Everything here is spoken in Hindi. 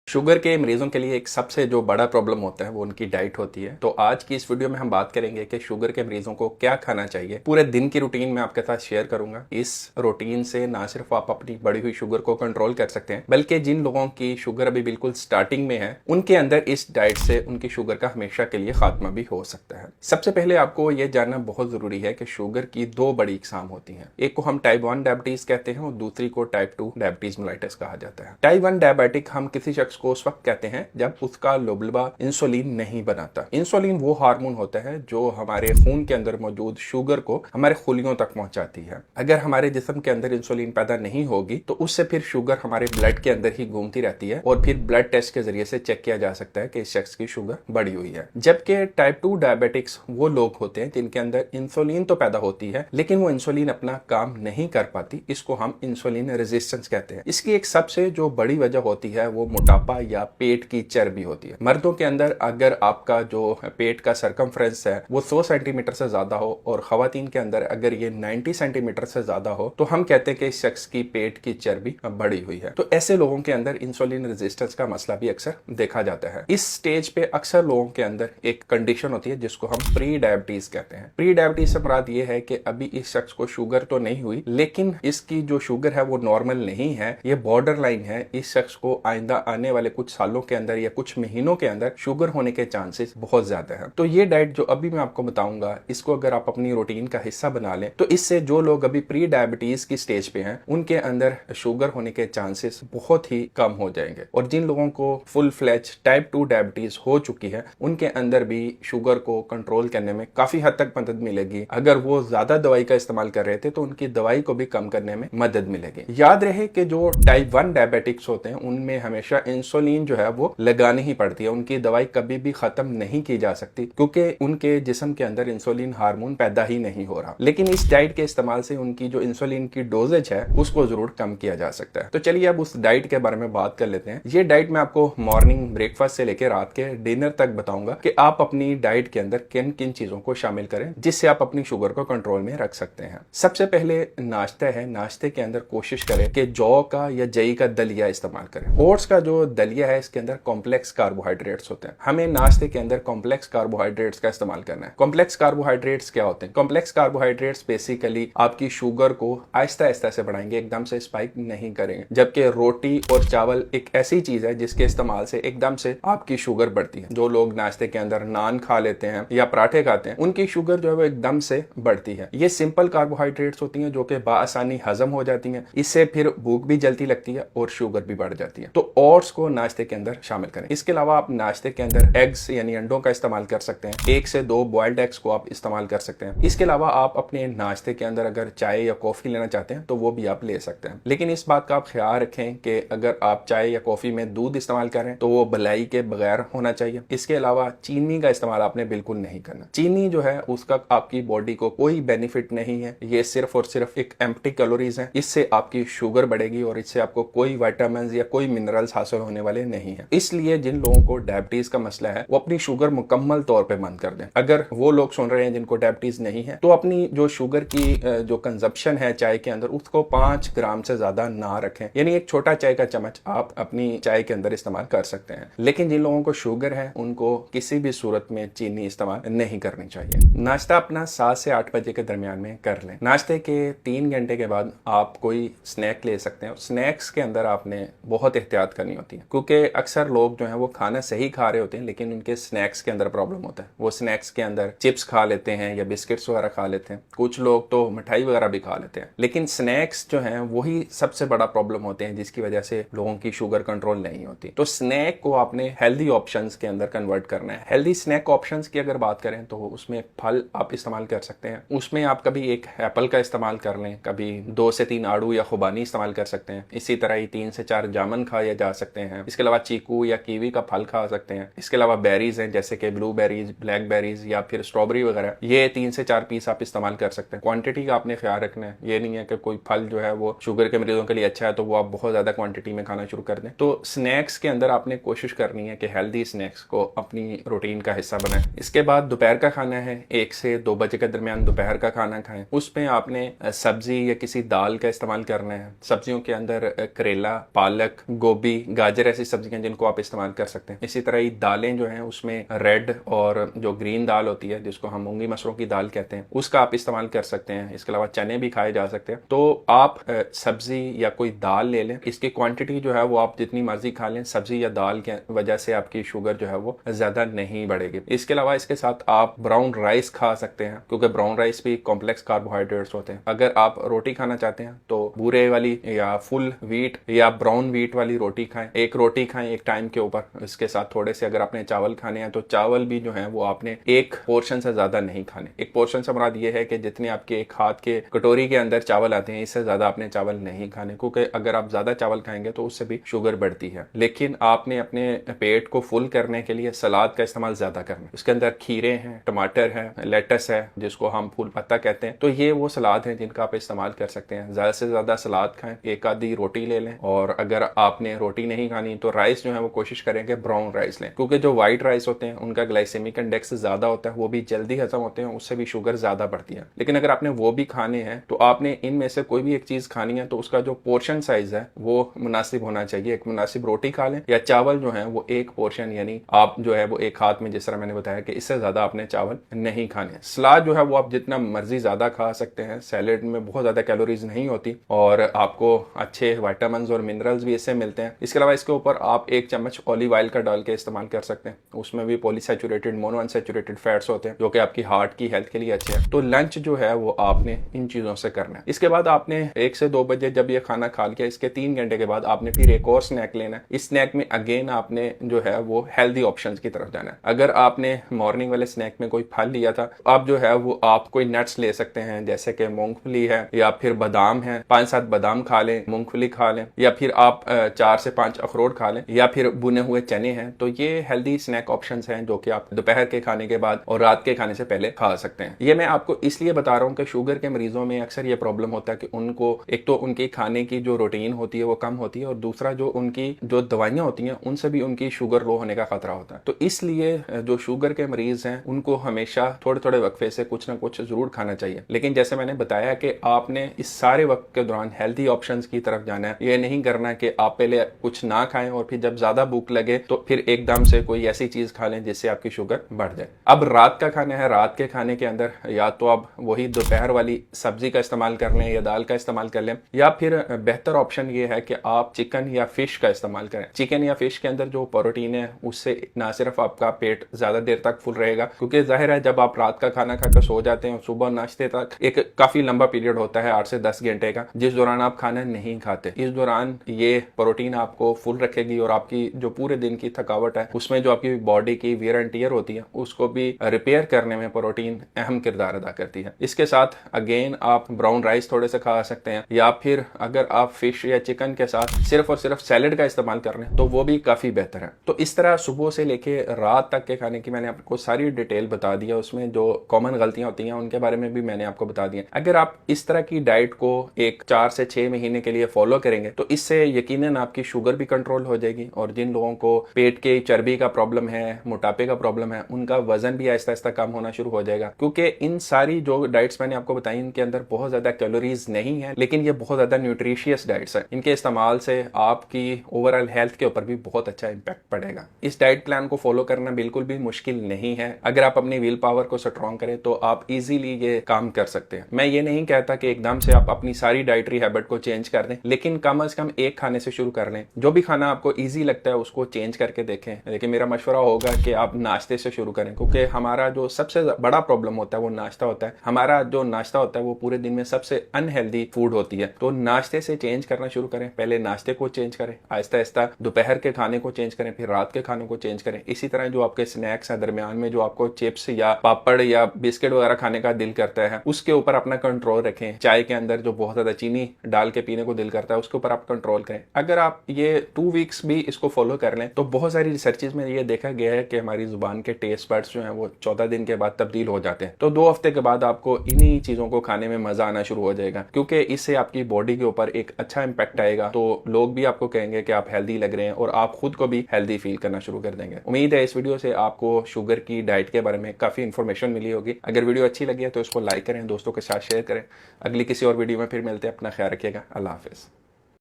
शुगर के मरीजों के लिए एक सबसे जो बड़ा प्रॉब्लम होता है वो उनकी डाइट होती है। तो आज की इस वीडियो में हम बात करेंगे कि शुगर के मरीजों को क्या खाना चाहिए। पूरे दिन की रूटीन मैं आपके साथ शेयर करूंगा। इस रूटीन से ना सिर्फ आप अपनी बढ़ी हुई शुगर को कंट्रोल कर सकते हैं, बल्कि जिन लोगों की शुगर अभी बिल्कुल स्टार्टिंग में है उनके अंदर इस डाइट से उनकी शुगर का हमेशा के लिए खात्मा भी हो सकता है। सबसे पहले आपको यह जानना बहुत जरूरी है कि शुगर की दो बड़ी इकसाम होती है। एक को हम टाइप 1 डायबिटीज कहते हैं और दूसरी को टाइप 2 डायबिटीज मेलाइटस कहा जाता है। टाइप 1 डायबिटिक हम किसी शख्स को उस वक्त कहते हैं जब उसका लोबलबा इंसुलिन नहीं बनाता। इंसुलिन वो हार्मोन होता है जो हमारे खून के अंदर मौजूद शुगर को हमारे खुलियों तक पहुंचाती है। अगर हमारे जिस्म के अंदर इंसुलिन पैदा नहीं होगी तो उससे फिर शुगर हमारे ब्लड के अंदर ही घूमती रहती है और फिर ब्लड टेस्ट के जरिए से चेक किया जा सकता है कि इस शख्स की शुगर बढ़ी हुई है। जबकि टाइप 2 डायबिटिक्स वो लोग होते हैं जिनके अंदर इंसुलिन तो पैदा होती है लेकिन वो इंसुलिन अपना काम नहीं कर पाती। इसको हम इंसुलिन रेजिस्टेंस कहते हैं। इसकी एक सबसे जो बड़ी वजह होती है वो मोटापा या पेट की चर्बी होती है। मर्दों के अंदर अगर आपका जो पेट का सरकमफ्रेंस है वो 100 सेंटीमीटर से ज्यादा हो और खवातीन के अंदर अगर ये 90 सेंटीमीटर से ज्यादा हो तो हम कहते हैं कि इस शख्स की पेट की चर्बी बढ़ी हुई है। तो ऐसे लोगों के अंदर इंसुलिन रेजिस्टेंस का मसला भी अक्सर देखा जाता है। इस स्टेज पे अक्सर लोगों के अंदर एक कंडीशन होती है जिसको हम प्री डायबिटीज कहते हैं। प्री डायबिटीज से मुराद ये है कि अभी इस शख्स को शुगर तो नहीं हुई लेकिन इसकी जो शुगर है वो नॉर्मल नहीं है, ये बॉर्डर लाइन है। इस शख्स को आइंदा आने वाले कुछ सालों के अंदर या कुछ महीनों के अंदर शुगर होने के चांसेस बहुत ज्यादा है। तो ये डाइट जो अभी मैं आपको बताऊंगा इसको अगर आप अपनी रूटीन का हिस्सा बना लें तो इससे जो लोग अभी प्री डायबिटीज की स्टेज पे हैं उनके अंदर शुगर होने के चांसेस बहुत ही कम हो जाएंगे और जिन लोगों को फुल फ्लैज टाइप 2 डायबिटीज हो चुकी है उनके अंदर भी शुगर को कंट्रोल करने में काफी हद तक मदद मिलेगी। अगर वो ज्यादा दवाई का इस्तेमाल कर रहे थे तो उनकी दवाई को भी कम करने में मदद मिलेगी। याद रहे कि जो टाइप 1 डायबिटिक्स होते हैं उनमें हमेशा इंसुलिन जो है वो लगानी ही पड़ती है। उनकी दवाई कभी भी खत्म नहीं की जा सकती क्योंकि उनके जिस्म के अंदर इंसुलिन हार्मोन पैदा ही नहीं हो रहा। लेकिन इस डाइट के इस्तेमाल से उनकी जो इंसुलिन की डोजेज है उसको जरूर कम किया जा सकता है। तो चलिए अब उस डाइट के बारे में बात कर लेते हैं। ये डाइट मैं आपको मॉर्निंग ब्रेकफास्ट से लेकर रात के डिनर तक बताऊंगा कि आप अपनी डाइट के अंदर किन किन चीजों को शामिल करें जिससे आप अपनी शुगर को कंट्रोल में रख सकते हैं। सबसे पहले नाश्ता है। नाश्ते के अंदर कोशिश करें कि जौ का या जई का दलिया इस्तेमाल करें। ओट्स का जो दलिया है इसके अंदर कॉम्प्लेक्स कार्बोहाइड्रेट्स होते हैं। हमें नाश्ते के अंदर कॉम्प्लेक्स कार्बोहाइड्रेट्स का इस्तेमाल करना है। कॉम्प्लेक्स कार्बोहाइड्रेट्स क्या होते हैं? कॉम्प्लेक्स कार्बोहाइड्रेट्स बेसिकली आपकी शुगर को आहिस्ता आहिस्ता से बढ़ाएंगे, एकदम से स्पाइक नहीं करेंगे। जबकि रोटी और चावल एक ऐसी चीज है जिसके इस्तेमाल से एकदम से आपकी शुगर बढ़ती है। जो लोग नाश्ते के अंदर नान खा लेते हैं या पराठे खाते हैं उनकी शुगर जो है वो एकदम से बढ़ती है। ये सिंपल कार्बोहाइड्रेट्स होती हैं जो कि बाआसानी हजम हो जाती हैं। इससे फिर भूख भी जल्दी लगती है और शुगर भी बढ़ जाती है। तो ओट्स को नाश्ते के अंदर शामिल करें। इसके अलावा आप नाश्ते के अंदर एग्स यानी अंडों का इस्तेमाल कर सकते हैं। 1 से 2 बॉइल्ड एग्स को आप इस्तेमाल कर सकते हैं। इसके अलावा आप अपने नाश्ते के अंदर अगर चाय या कॉफी लेना चाहते हैं तो वो भी आप ले सकते हैं। लेकिन इस बात का आप ख्याल रखें कि अगर आप चाय या कॉफी में दूध इस्तेमाल करें तो वो भलाई के बगैर होना चाहिए। इसके अलावा चीनी का इस्तेमाल आपने बिल्कुल नहीं करना। चीनी जो है उसका आपकी बॉडी को कोई बेनिफिट नहीं है। ये सिर्फ और सिर्फ एक एम्प्टी कैलोरीज है। इससे आपकी शुगर बढ़ेगी और इससे आपको कोई विटामिन या कोई मिनरल्स हासिल होने वाले नहीं है। इसलिए जिन लोगों को डायबिटीज का मसला है वो अपनी शुगर मुकम्मल तौर पे बंद कर दें। अगर वो लोग सुन रहे हैं जिनको डायबिटीज नहीं है तो अपनी जो शुगर की जो कंजप्शन है चाय के अंदर उसको 5 ग्राम से ज्यादा ना रखें। यानी एक छोटा चाय का चम्मच आप अपनी चाय के अंदर इस्तेमाल कर सकते हैं। लेकिन जिन लोगों को शुगर है उनको किसी भी सूरत में चीनी इस्तेमाल नहीं करनी चाहिए। नाश्ता अपना 7 से 8 बजे के दरमियान में कर लें। नाश्ते के 3 घंटे के बाद आप कोई स्नैक ले सकते हैं। स्नैक्स के अंदर आपने बहुत एहतियात करनी होती है क्योंकि अक्सर लोग जो है वो खाना सही खा रहे होते हैं लेकिन उनके स्नैक्स के अंदर प्रॉब्लम होता है। वो स्नैक्स के अंदर चिप्स खा लेते हैं या बिस्किट्स वगैरह खा लेते हैं। कुछ लोग तो मिठाई वगैरह भी खा लेते हैं। लेकिन स्नैक्स जो है वही सबसे बड़ा प्रॉब्लम होते हैं जिसकी वजह से लोगों की शुगर कंट्रोल नहीं होती। तो स्नैक को आपने हेल्दी ऑप्शंस के अंदर कन्वर्ट करना है। हेल्दी स्नैक ऑप्शंस की अगर बात करें तो उसमें फल आप इस्तेमाल कर सकते हैं। उसमें आप कभी एक एप्पल का इस्तेमाल कर लें, कभी 2 से 3 आड़ू या खुबानी इस्तेमाल कर सकते हैं। इसी तरह ही 3 से 4 जामुन खाए जा सकते हैं। इसके अलावा चीकू या कीवी का फल खा सकते हैं। इसके अलावा बेरीज हैं जैसे कि ब्लूबेरीज, ब्लैकबेरीज या फिर स्ट्रॉबेरी वगैरह। ये 3 से 4 पीस आप इस्तेमाल कर सकते हैं। क्वांटिटी का आपने ख्याल रखना है। ये नहीं है कि कोई फल जो है वो शुगर के मरीजों के लिए अच्छा है तो वो आप बहुत ज्यादा क्वांटिटी में खाना शुरू कर दें। तो स्नैक्स के अंदर आपने कोशिश करनी है कि हेल्दी स्नैक्स को अपनी रूटीन का हिस्सा बनाएं। इसके बाद दोपहर का खाना है। 1 से 2 बजे के दरमियान दोपहर का खाना खाएं। उसमें आपने सब्जी या किसी दाल का इस्तेमाल करना है। सब्जियों के अंदर करेला, पालक, गोभी, गाजर गाजर ऐसी सब्जियां जिनको आप इस्तेमाल कर सकते हैं। इसी तरह ही दालें जो हैं उसमें रेड और जो ग्रीन दाल होती है जिसको हम मूंगी मसरों की दाल कहते हैं उसका आप इस्तेमाल कर सकते हैं। इसके अलावा चने भी खाए जा सकते हैं। तो आप सब्जी या कोई दाल ले लें, इसकी क्वांटिटी जो है वो आप जितनी मर्जी खा लें। सब्जी या दाल के वजह से आपकी शुगर जो है वो ज्यादा नहीं बढ़ेगी। इसके अलावा इसके साथ आप ब्राउन राइस खा सकते हैं क्योंकि ब्राउन राइस भी कॉम्प्लेक्स कार्बोहाइड्रेट्स होते हैं। अगर आप रोटी खाना चाहते हैं तो भूरे वाली या फुल व्हीट या ब्राउन व्हीट वाली रोटी खाएं। एक रोटी खाएं एक टाइम के ऊपर। इसके साथ थोड़े से अगर आपने चावल खाने हैं तो चावल भी जो है वो आपने एक पोर्शन से ज्यादा नहीं खाने। एक पोर्शन से मुराद ये है कि जितने आपके एक हाथ के कटोरी के अंदर चावल आते हैं इससे ज्यादा आपने चावल नहीं खाने, क्योंकि अगर आप ज्यादा चावल खाएंगे तो उससे भी शुगर बढ़ती है। लेकिन आपने अपने पेट को फुल करने के लिए सलाद का इस्तेमाल ज्यादा करना है। इसके अंदर खीरे हैं, टमाटर है, लेटस है जिसको हम फूल पत्ता कहते हैं। तो ये वो सलाद है जिनका आप इस्तेमाल कर सकते हैं। ज्यादा से ज्यादा सलाद खाएं, एक आधी रोटी ले लें, और अगर आपने रोटी नहीं खानी तो राइस जो है वो कोशिश करेंगे ब्राउन राइस लें, क्योंकि जो व्हाइट राइस होते हैं उनका ग्लाइसेमिक इंडेक्स ज्यादा होता है, वो भी जल्दी हजम होते हैं, उससे भी शुगर ज्यादा बढ़ती है। लेकिन अगर आपने वो भी खाने हैं तो आपने इनमें से कोई भी एक चीज खानी है तो उसका जो पोर्शन साइज है वो मुनासिब होना चाहिए। एक मुनासिब रोटी खा लें या चावल जो है वो एक पोर्शन, यानी आप जो है वो एक हाथ में, जिस तरह मैंने बताया कि इससे ज्यादा आपने चावल नहीं खाने। सलाद जो है वो आप जितना मर्जी ज्यादा खा सकते हैं। सैलेड में बहुत ज्यादा कैलोरीज नहीं होती और आपको अच्छे विटामिन और मिनरल्स भी इससे मिलते हैं। इसके अलावा इसके ऊपर आप एक चम्मच ऑलिव ऑयल का डाल के इस्तेमाल कर सकते हैं। उसमें भी पॉलीसैचुरेटेड मोनो अनसैचुरेटेड फैट्स होते हैं जो कि आपकी हार्ट की हेल्थ के लिए अच्छे हैं। तो लंच जो है वो आपने इन चीजों से करना है। इसके बाद आपने 1 से 2 बजे जब ये खाना खा लिया, इसके 3 घंटे के बाद आपने फिर एक और स्नैक लेना है। इस स्नैक में अगेन आपने जो है वो हेल्दी ऑप्शंस की तरफ जाना है। अगर आपने मॉर्निंग वाले स्नैक में कोई फल लिया था, आप जो है वो आप कोई नट्स ले सकते हैं, जैसे कि मूंगफली है या फिर बादाम है। 5-7 बादाम खा लें, मूंगफली खा लें, या फिर आप 4 से 5 अखरोट खा लें, या फिर भुने हुए चने हैं। तो ये हेल्दी स्नैक ऑप्शंस हैं जो कि आप दोपहर के खाने के बाद और रात के खाने से पहले खा सकते हैं। ये मैं आपको इसलिए बता रहा हूँ कि शुगर के मरीजों में अक्सर ये प्रॉब्लम होता है कि उनको एक तो उनकी खाने की जो रूटीन होती है वो कम होती है, और दूसरा जो उनकी जो दवाइयां होती हैं उनसे भी उनकी शुगर लो होने का खतरा होता है। तो इसलिए जो शुगर के मरीज हैं उनको हमेशा थोड़े थोड़े वक्फे से कुछ ना कुछ जरूर खाना चाहिए। लेकिन जैसे मैंने बताया कि आपने इस सारे वक्त के दौरान हेल्दी ऑप्शंस की तरफ जाना है। ये नहीं करना कि आप पहले कुछ ना खाएं और फिर जब ज्यादा भूख लगे तो फिर एकदम से कोई ऐसी चीज खा लें जिससे आपकी शुगर बढ़ जाए। अब रात का खाना है, रात के खाने के अंदर या तो आप वही दोपहर वाली सब्जी का इस्तेमाल कर लें या दाल का इस्तेमाल कर लें, या फिर बेहतर ऑप्शन ये है कि आप चिकन या फिश का इस्तेमाल करें। चिकन या फिश के अंदर जो प्रोटीन है उससे ना सिर्फ आपका पेट ज्यादा देर तक फुल रहेगा, क्योंकि जाहिर है जब आप रात का खाना खाकर सो जाते हैं सुबह नाश्ते तक एक काफी लंबा पीरियड होता है 8 से 10 घंटे का, जिस दौरान आप खाना नहीं खाते। इस दौरान ये प्रोटीन आपको फुल रखेगी और आपकी जो पूरे दिन की थकावट है उसमें जो आपकी बॉडी की वियर एंड टियर होती है उसको भी रिपेयर करने में प्रोटीन अहम किरदार अदा करती है। इसके साथ अगेन आप ब्राउन राइस थोड़े से खा सकते हैं, या फिर अगर आप फिश या चिकन के साथ सिर्फ और सिर्फ सैलेड का इस्तेमाल कर रहे हैं तो वो भी काफी बेहतर है। तो इस तरह सुबह से लेके रात तक के खाने की मैंने आपको सारी डिटेल बता दी है। उसमें जो कॉमन गलतियां होती हैं उनके बारे में भी मैंने आपको बता दिया। अगर आप इस तरह की डाइट को एक 4 से 6 महीने के लिए फॉलो करेंगे तो इससे यकीनन आपकी शुगर भी कंट्रोल हो जाएगी, और जिन लोगों को पेट के चर्बी का प्रॉब्लम है, मोटापे का प्रॉब्लम है, उनका वजन भी आहिस्ता आहिस्ता कम होना शुरू हो जाएगा। क्योंकि इन सारी जो डाइट्स मैंने आपको बताई इनके अंदर बहुत ज्यादा कैलोरीज नहीं है, लेकिन ये बहुत ज्यादा न्यूट्रिशियस डाइट्स है। इनके इस्तेमाल से आपकी ओवरऑल हेल्थ के ऊपर भी बहुत अच्छा इंपैक्ट पड़ेगा। इस डाइट प्लान को फॉलो करना बिल्कुल भी मुश्किल नहीं है। अगर आप अपनी विल पावर को स्ट्रॉन्ग करें तो आप इजीली ये काम कर सकते हैं। मैं ये नहीं कहता कि एकदम से आप अपनी सारी डाइटरी हैबिट को चेंज कर दें, लेकिन कम से कम एक खाने से शुरू कर लें। जो भी खाना आपको इजी लगता है उसको चेंज करके देखें। लेकिन मेरा मशवरा होगा कि आप नाश्ते से शुरू करें, क्योंकि हमारा जो सबसे बड़ा प्रॉब्लम होता है वो नाश्ता होता है। हमारा जो नाश्ता होता है वो पूरे दिन में सबसे अनहेल्दी फूड होती है। तो नाश्ते से चेंज करना शुरू करें। पहले नाश्ते को चेंज करें, आहिस्ता आहिस्ता दोपहर के खाने को चेंज करें, फिर रात के खाने को चेंज करें। इसी तरह जो आपके स्नैक्स हैं दरमियान में, जो आपको चिप्स या पापड़ या बिस्किट वगैरह खाने का दिल करता है उसके ऊपर अपना कंट्रोल रखें। चाय के अंदर जो बहुत ज्यादा चीनी डाल के पीने को दिल करता है उसके ऊपर आप कंट्रोल करें। अगर आप ये 2 वीक्स भी इसको फॉलो कर लें तो बहुत सारी रिसर्चेज में ये देखा गया है कि हमारी जुबान के टेस्ट बड्स जो हैं वो 14 दिन के बाद तब्दील हो जाते हैं। तो 2 हफ्ते के बाद आपको इन्हीं चीजों को खाने में मजा आना शुरू हो जाएगा, क्योंकि इससे आपकी बॉडी के ऊपर एक अच्छा इंपैक्ट आएगा। तो लोग भी आपको कहेंगे कि आप हेल्दी लग रहे हैं और आप खुद को भी हेल्दी फील करना शुरू कर देंगे। उम्मीद है इस वीडियो से आपको शुगर की डाइट के बारे में काफी इंफॉर्मेशन मिली होगी। अगर वीडियो अच्छी लगी है तो इसको लाइक करें, दोस्तों के साथ शेयर करें। अगली किसी और वीडियो में फिर मिलते हैं। अपना ख्याल रखिएगा। अल्लाह हाफिज।